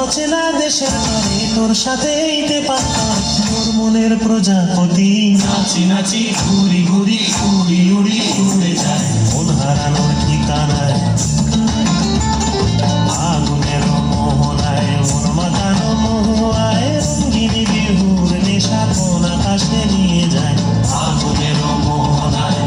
অচেনা দেশের তরে তোর সাথে এইতে পারতাম তোর মনের প্রজাপতি নাচি নাচি ঘুরি ঘুরি উড়ি উড়ি উড়ে যায় মন হারানোর ঠিকানায় আগুনের মোহনায় মন মাতানো মহুয়ায় রঙ্গিনী বিহুর নেশা কোন আকাশে নিয়ে যায় আগুনের মোহনায়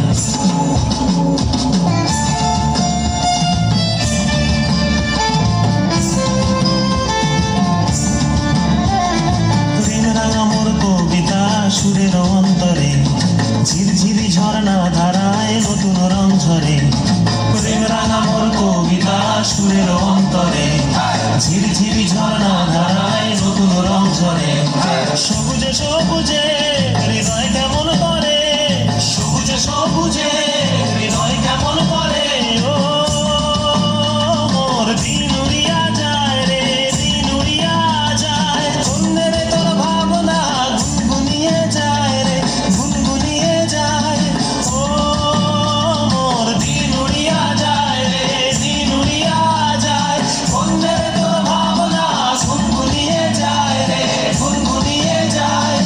সুরের অন্তরে ঝিরঝিরি ঝর্ণা ধারায় নতুন রং ঝরে প্রেম রাঙা মোর কবিতা সুরের অন্তরে ঝিরঝিরি ঝর্ণা ধারায় নতুন রং ঝরে সবুজে সবুজে হৃদয় কেমন করে সবুজে সবুজে হৃদয় কেমন করে ও মোর দিন উড়িয়া যায় রে দিন উড়িয়া যায় অন্যের তোর ভাবনা গুনগুনিয়ে যায় রে গুনগুনিয়ে যায় ও মোর দিন উড়িয়া যায় রে দিন উড়িয়া যায় অন্যের তোর ভাবনা গুনগুনিয়ে যায় রে গুনগুনিয়ে যায়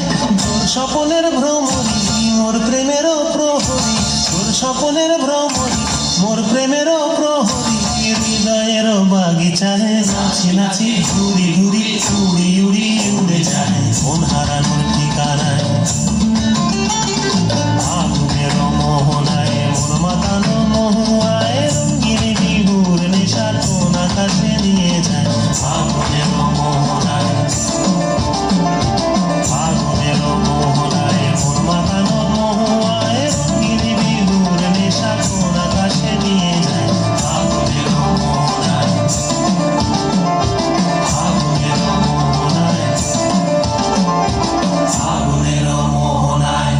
তোর স্বপনের ভ্রমরি মোর প্রেমেরও প্রহরী তোর স্বপনের ভ্রমরি মোর প্রেমেরও প্রহরী হৃদয়ের বাগিচায় নাচি নাচি ঘুরি ঘুরি উড়ি উড়ি উড়ে যায় মন হারানোর ঠিকানায় আগুনের মোহনায় মন মাতানো মহুয়ায় রঙ্গিনী বিহুর নেশা কোন আকাশে নিয়ে যায় আগুনের মোহনায় আগুনের মোহনায় মন মাতানো মহুয়ায় রঙ্গিনী বিহুর নেশা কোন আকাশে নিয়ে যায় আগুনের মোহনায় আগুনের মোহনায় আগুনের মোহনায়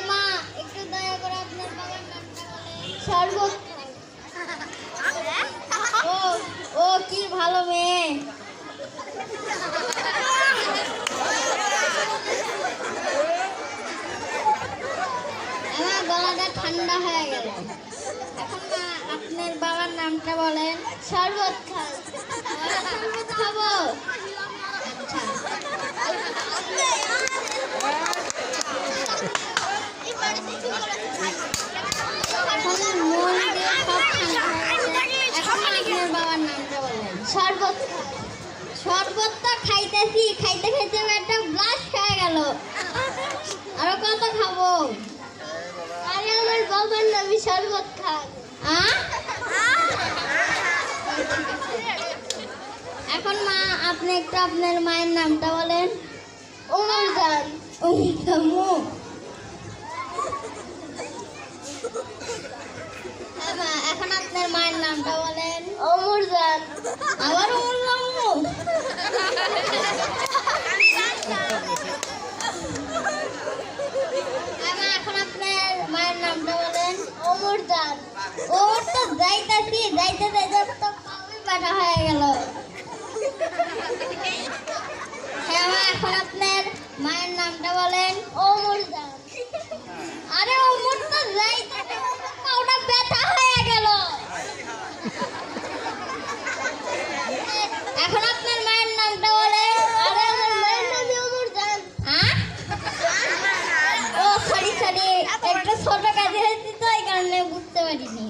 মা একটু দয়া করে আপনার বাবার নামটা বলেন সর্বত ও ও কি ভালো মেয়ে আমার গলাটা ঠান্ডা হয়ে গেল এখন মা আপনার বাবার নামটা বলেন শরবত খান শরবত খাবো আচ্ছা এখন মন দিয়ে সব ঠান্ডা হয়ে গেছে এখন আপনার বাবার নামটা বলেন শরবত খান শরবতটা খাইতেছি খাইতে খাইতে একটা ব্লাস্ট হয়ে গেল আরো কত খাবো আরে আমার বাবার নামই শরবত খান এখন মা আপনি একটু আপনার মায়ের নামটা বলেন উমর জান উম্মু হ্যাঁ মা এখন আপনার মায়ের নামটা বলেন ওমর জান আবার ওমর জাম্মু হ্যাঁ মা এখন আপনার মায়ের নামটা বলেন ওমর জান ওমর তো যাইতাছি যাইতে যাইতে তো পাউই পাটা হয়ে গেল হ্যাঁ মা এখন আপনার মায়ের নামটা বলেন ওমর জান আরে ওমর তো যাইতে পাউটা ব্যথা হয়ে গেল এখন আপনার মায়ের নামটা বলেন আরে আমার মায়ের নাম ওমর জান ও সরি সরি একটা ছোট কাজে হয়েছে তো এই কারণে বুঝতে পারিনি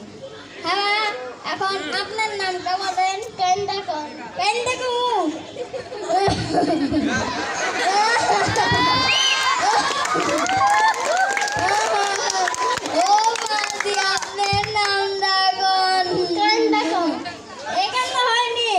হ্যাঁ এখন আপনার নামটা বলেন কেন্দা কর কেন্দা কমু ও মাঝি আপনার নামটা কোন কেন্দা কম এখানে হয়নি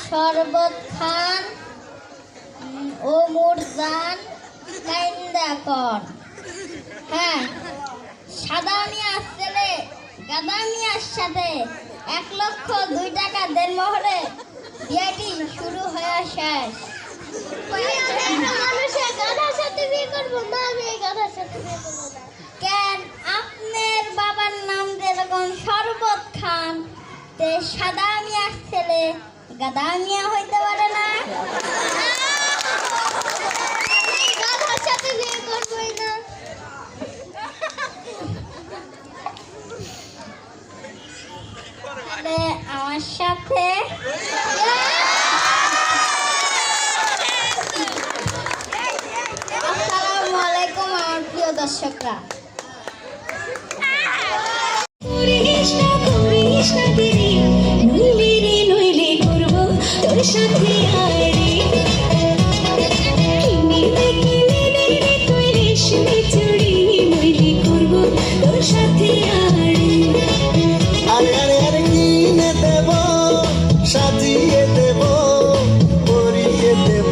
শরবত খান ও মুরজান কাইন্দা কর। হ্যাঁ, সাদা মিয়ার ছেলে গাদা মিয়ার সাথে 1,02 টাকা দেনমোহরে বিয়েটি শুরু হয়ে শেষ। গাধার সাথে বিয়ে করবো না, আমি গাধার সাথে বিয়ে করবো না। কেন, আপনার বাবার নাম যেরকম শরবত খান, তে সাদা মিয়ার ছেলে গাদা মিয়া হইতে পারে না? আমি গাধার সাথে বিয়ে করবোই না। তাহলে আমার সাথে আসসালামু আলাইকুম আমার প্রিয় দর্শকরা। করিস না দেরি, নইলে করব তোর সাথে আড়ি। কিনে দে রে তুই রেশমি চুড়ি, নইলে করব তোর সাথে আড়ি। আরে আরে আরে কিনে দেব, সাজিয়ে দেব, পরিয়ে দেব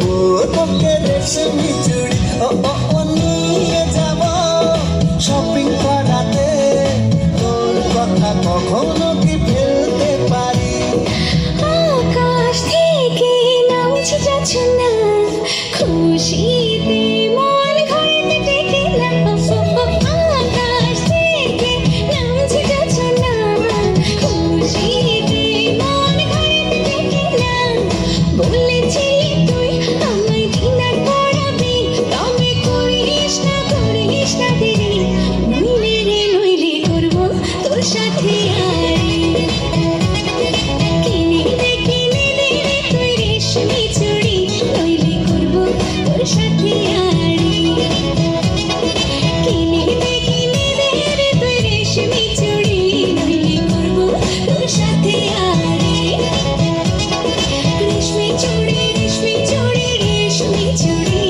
তোকে রেশমি চুড়ি। ও ও ও নিয়ে যাব শপিং করাতে, তোর কথা কখনো কি ফেলতে পারি? আকাশ থেকে নামছে যাচ্ছ না, খুশিতে মন ঘরে থেকে না। আকাশ থেকে নামছে যাচ্ছ না, খুশিতে মন ঘরে থেকে না। বলেছিলি তুই আমায় ডিনার করাবি, তবে করিস না দেরি, নইলে করব তোর সাথে আড়ি। কিনে দে রে তুই রেশমি চুড়ি, নইলে করব তোর সাথে আড়ি। কিনে দে রে তুই রেশমি চুড়ি, নইলে করব তোর সাথে আড়ি। রেশমি চুড়ি, রেশমি চুড়ি, রেশমি চুড়ি,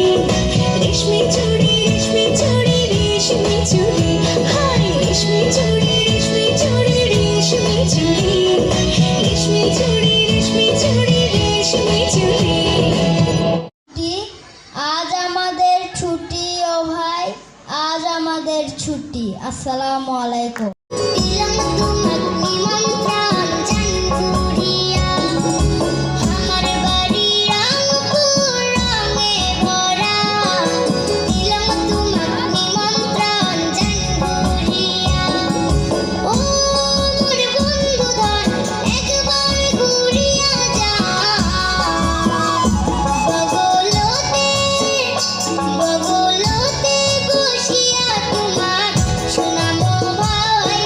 রেশমি চুড়ি, রেশমি চুড়ি, রেশমি চুড়ি, হায় রেশমি চুড়ি, রেশমি চুড়ি, রেশমি চুড়ি, রেশমি চুড়ি, রেশমি চুড়ি, রেশমি চুড়ি। আজ আমাদের ছুটি ও ভাই, আজ আমাদের ছুটি। আসসালামু আলাইকুম। দিলাম তোমার নিমন্ত্রণ জানপুরিয়া, আমার বাড়ি রংপুর রঙে ভরা। দিলাম তোমার নিমন্ত্রণ জানপুরিয়া, ও মোর বন্ধুধন একবার ঘুরিয়া যা। বগলতে বসিয়া তোমার শোনাবো ভাই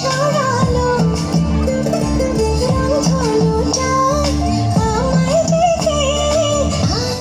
সরা